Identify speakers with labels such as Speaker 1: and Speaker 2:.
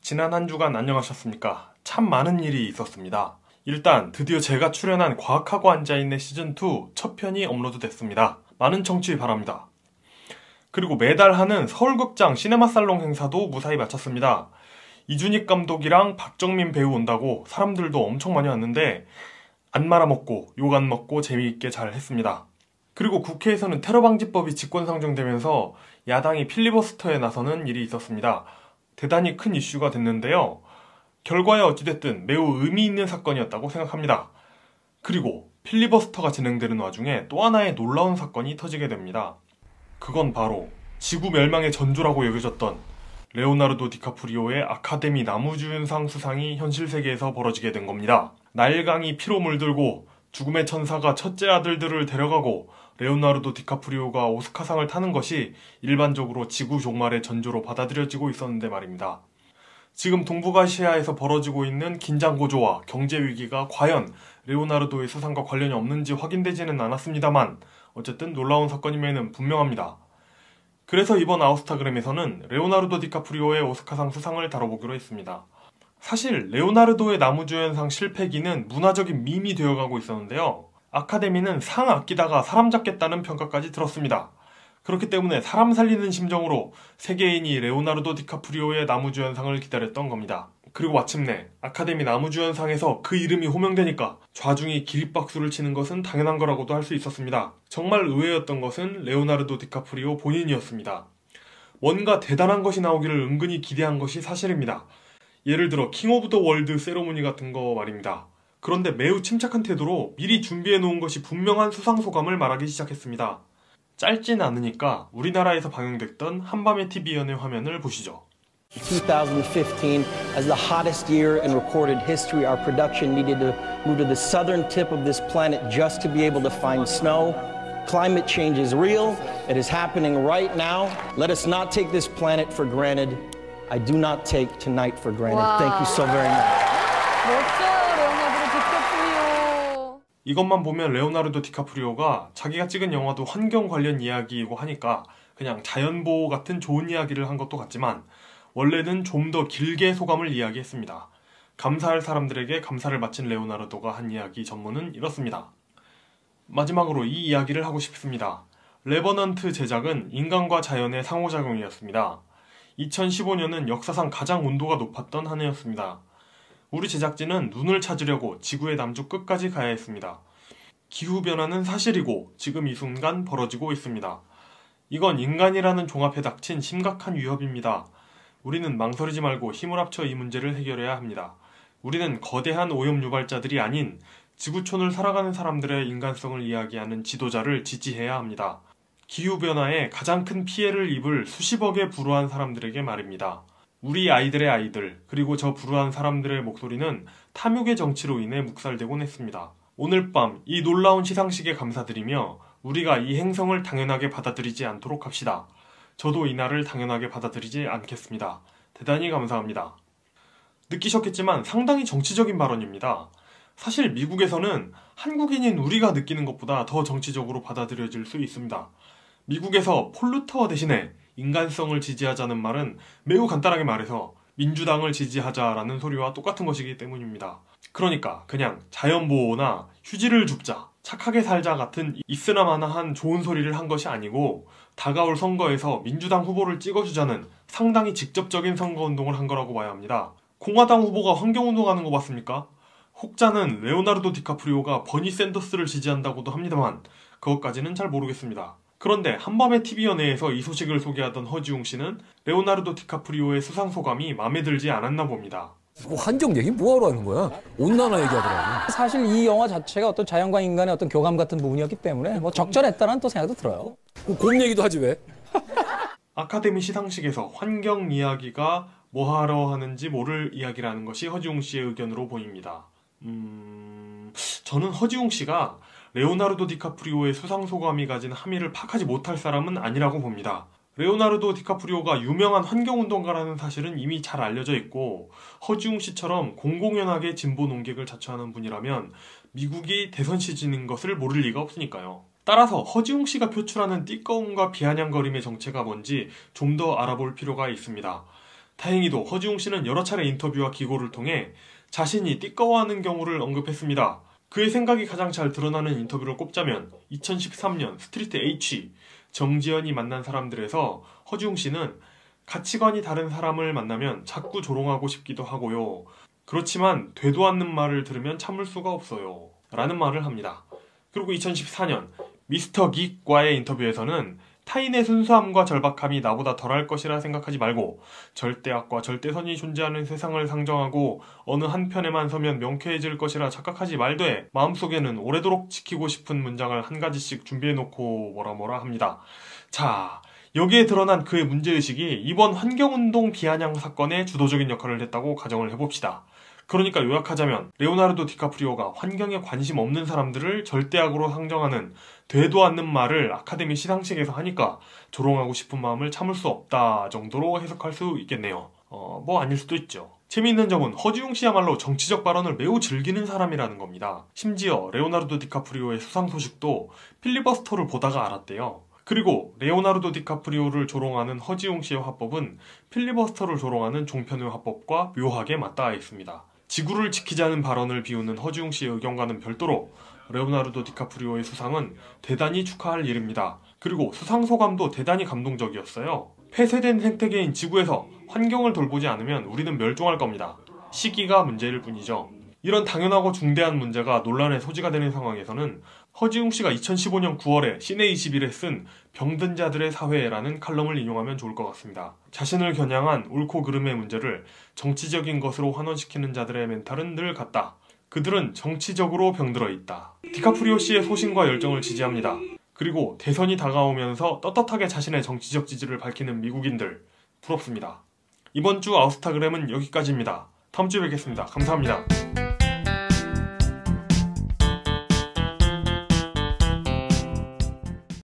Speaker 1: 지난 한 주간 안녕하셨습니까? 참 많은 일이 있었습니다. 일단 드디어 제가 출연한 과학하고 앉아있네 시즌2 첫 편이 업로드됐습니다. 많은 청취 바랍니다. 그리고 매달 하는 서울극장 시네마살롱 행사도 무사히 마쳤습니다. 이준익 감독이랑 박정민 배우 온다고 사람들도 엄청 많이 왔는데 안 말아먹고 욕 안 먹고 재미있게 잘 했습니다. 그리고 국회에서는 테러방지법이 직권상정되면서 야당이 필리버스터에 나서는 일이 있었습니다. 대단히 큰 이슈가 됐는데요. 결과에 어찌됐든 매우 의미 있는 사건이었다고 생각합니다. 그리고 필리버스터가 진행되는 와중에 또 하나의 놀라운 사건이 터지게 됩니다. 그건 바로 지구 멸망의 전조라고 여겨졌던 레오나르도 디카프리오의 아카데미 나무주연상 수상이 현실 세계에서 벌어지게 된 겁니다. 나일강이 피로 물들고 죽음의 천사가 첫째 아들들을 데려가고 레오나르도 디카프리오가 오스카상을 타는 것이 일반적으로 지구 종말의 전조로 받아들여지고 있었는데 말입니다. 지금 동북아시아에서 벌어지고 있는 긴장고조와 경제위기가 과연 레오나르도의 수상과 관련이 없는지 확인되지는 않았습니다만 어쨌든 놀라운 사건임에는 분명합니다. 그래서 이번 아웃스타그램에서는 레오나르도 디카프리오의 오스카상 수상을 다뤄보기로 했습니다. 사실 레오나르도의 나무주연상 실패기는 문화적인 밈이 되어가고 있었는데요. 아카데미는 상 아끼다가 사람 잡겠다는 평가까지 들었습니다. 그렇기 때문에 사람 살리는 심정으로 세계인이 레오나르도 디카프리오의 나무주연상을 기다렸던 겁니다. 그리고 마침내 아카데미 나무주연상에서 그 이름이 호명되니까 좌중이 기립박수를 치는 것은 당연한 거라고도 할 수 있었습니다. 정말 의외였던 것은 레오나르도 디카프리오 본인이었습니다. 뭔가 대단한 것이 나오기를 은근히 기대한 것이 사실입니다. 예를 들어 킹 오브 더 월드 세러모니 같은 거 말입니다. 그런데 매우 침착한 태도로 미리 준비해놓은 것이 분명한 수상소감을 말하기 시작했습니다. 짧진 않으니까 우리나라에서 방영됐던 한밤의 TV연의 화면을 보시죠.
Speaker 2: 2015, as the hottest year in recorded history, our production needed to move to the southern tip of this planet just to be able to find snow. Climate change is real. It is happening right now. Let us not take this planet for granted. I do not take tonight for granted.
Speaker 3: 와.
Speaker 2: Thank you so very much.
Speaker 3: 멋져요, 레오나르도 디카프리오.
Speaker 1: 이것만 보면 레오나르도 디카프리오가 자기가 찍은 영화도 환경 관련 이야기이고 하니까 그냥 자연보호 같은 좋은 이야기를 한 것도 같지만 원래는 좀 더 길게 소감을 이야기했습니다. 감사할 사람들에게 감사를 바친 레오나르도가 한 이야기 전문은 이렇습니다. 마지막으로 이 이야기를 하고 싶습니다. 레버넌트 제작은 인간과 자연의 상호작용이었습니다. 2015년은 역사상 가장 온도가 높았던 한 해였습니다. 우리 제작진은 눈을 찾으려고 지구의 남쪽 끝까지 가야 했습니다. 기후변화는 사실이고 지금 이 순간 벌어지고 있습니다. 이건 인간이라는 종합에 닥친 심각한 위협입니다. 우리는 망설이지 말고 힘을 합쳐 이 문제를 해결해야 합니다. 우리는 거대한 오염 유발자들이 아닌 지구촌을 살아가는 사람들의 인간성을 이야기하는 지도자를 지지해야 합니다. 기후변화에 가장 큰 피해를 입을 수십억에 불우한 사람들에게 말입니다. 우리 아이들의 아이들, 그리고 저 불우한 사람들의 목소리는 탐욕의 정치로 인해 묵살되곤 했습니다. 오늘 밤 이 놀라운 시상식에 감사드리며 우리가 이 행성을 당연하게 받아들이지 않도록 합시다. 저도 이날을 당연하게 받아들이지 않겠습니다. 대단히 감사합니다. 느끼셨겠지만 상당히 정치적인 발언입니다. 사실 미국에서는 한국인인 우리가 느끼는 것보다 더 정치적으로 받아들여질 수 있습니다. 미국에서 폴루터 대신에 인간성을 지지하자는 말은 매우 간단하게 말해서 민주당을 지지하자라는 소리와 똑같은 것이기 때문입니다. 그러니까 그냥 자연보호나 휴지를 줍자, 착하게 살자 같은 있으나마나한 좋은 소리를 한 것이 아니고 다가올 선거에서 민주당 후보를 찍어주자는 상당히 직접적인 선거운동을 한 거라고 봐야 합니다. 공화당 후보가 환경운동하는 거 봤습니까? 혹자는 레오나르도 디카프리오가 버니 샌더스를 지지한다고도 합니다만 그것까지는 잘 모르겠습니다. 그런데 한밤의 TV연예에서 이 소식을 소개하던 허지웅 씨는 레오나르도 디카프리오의 수상소감이 마음에 들지 않았나 봅니다.
Speaker 4: 환경 얘기 뭐하러 하는 거야? 온난화 얘기하더라고.
Speaker 5: 사실 이 영화 자체가 어떤 자연과 인간의 어떤 교감 같은 부분이었기 때문에 뭐 적절했다는 또 생각도 들어요.
Speaker 4: 곰 얘기도 하지 왜?
Speaker 1: 아카데미 시상식에서 환경 이야기가 뭐하러 하는지 모를 이야기라는 것이 허지웅 씨의 의견으로 보입니다. 저는 허지웅 씨가 레오나르도 디카프리오의 수상소감이 가진 함의를 파악하지 못할 사람은 아니라고 봅니다. 레오나르도 디카프리오가 유명한 환경운동가라는 사실은 이미 잘 알려져 있고 허지웅 씨처럼 공공연하게 진보 논객을 자처하는 분이라면 미국이 대선 시즌인 것을 모를 리가 없으니까요. 따라서 허지웅 씨가 표출하는 띠꺼움과 비아냥거림의 정체가 뭔지 좀 더 알아볼 필요가 있습니다. 다행히도 허지웅 씨는 여러 차례 인터뷰와 기고를 통해 자신이 띠꺼워하는 경우를 언급했습니다. 그의 생각이 가장 잘 드러나는 인터뷰를 꼽자면 2013년 스트리트 H 정지현이 만난 사람들에서 허지웅 씨는 가치관이 다른 사람을 만나면 자꾸 조롱하고 싶기도 하고요. 그렇지만 되도 않는 말을 들으면 참을 수가 없어요. 라는 말을 합니다. 그리고 2014년 미스터 긱과의 인터뷰에서는 타인의 순수함과 절박함이 나보다 덜할 것이라 생각하지 말고 절대악과 절대선이 존재하는 세상을 상정하고 어느 한편에만 서면 명쾌해질 것이라 착각하지 말되 마음속에는 오래도록 지키고 싶은 문장을 한 가지씩 준비해놓고 뭐라 합니다. 자, 여기에 드러난 그의 문제의식이 이번 환경운동 비아냥 사건에 주도적인 역할을 했다고 가정을 해봅시다. 그러니까 요약하자면 레오나르도 디카프리오가 환경에 관심 없는 사람들을 절대악으로 상정하는 되도 않는 말을 아카데미 시상식에서 하니까 조롱하고 싶은 마음을 참을 수 없다 정도로 해석할 수 있겠네요. 뭐 아닐 수도 있죠. 재미있는 점은 허지웅 씨야말로 정치적 발언을 매우 즐기는 사람이라는 겁니다. 심지어 레오나르도 디카프리오의 수상 소식도 필리버스터를 보다가 알았대요. 그리고 레오나르도 디카프리오를 조롱하는 허지웅 씨의 화법은 필리버스터를 조롱하는 종편의 화법과 묘하게 맞닿아 있습니다. 지구를 지키자는 발언을 비우는 허지웅 씨의 의견과는 별도로 레오나르도 디카프리오의 수상은 대단히 축하할 일입니다. 그리고 수상 소감도 대단히 감동적이었어요. 폐쇄된 생태계인 지구에서 환경을 돌보지 않으면 우리는 멸종할 겁니다. 시기가 문제일 뿐이죠. 이런 당연하고 중대한 문제가 논란의 소지가 되는 상황에서는 허지웅 씨가 2015년 9월에 시내21에 쓴 병든 자들의 사회라는 칼럼을 인용하면 좋을 것 같습니다. 자신을 겨냥한 옳고 그름의 문제를 정치적인 것으로 환원시키는 자들의 멘탈은 늘 같다. 그들은 정치적으로 병들어 있다. 디카프리오 씨의 소신과 열정을 지지합니다. 그리고 대선이 다가오면서 떳떳하게 자신의 정치적 지지를 밝히는 미국인들 부럽습니다. 이번 주 아웃스타그램은 여기까지입니다. 다음 주에 뵙겠습니다. 감사합니다.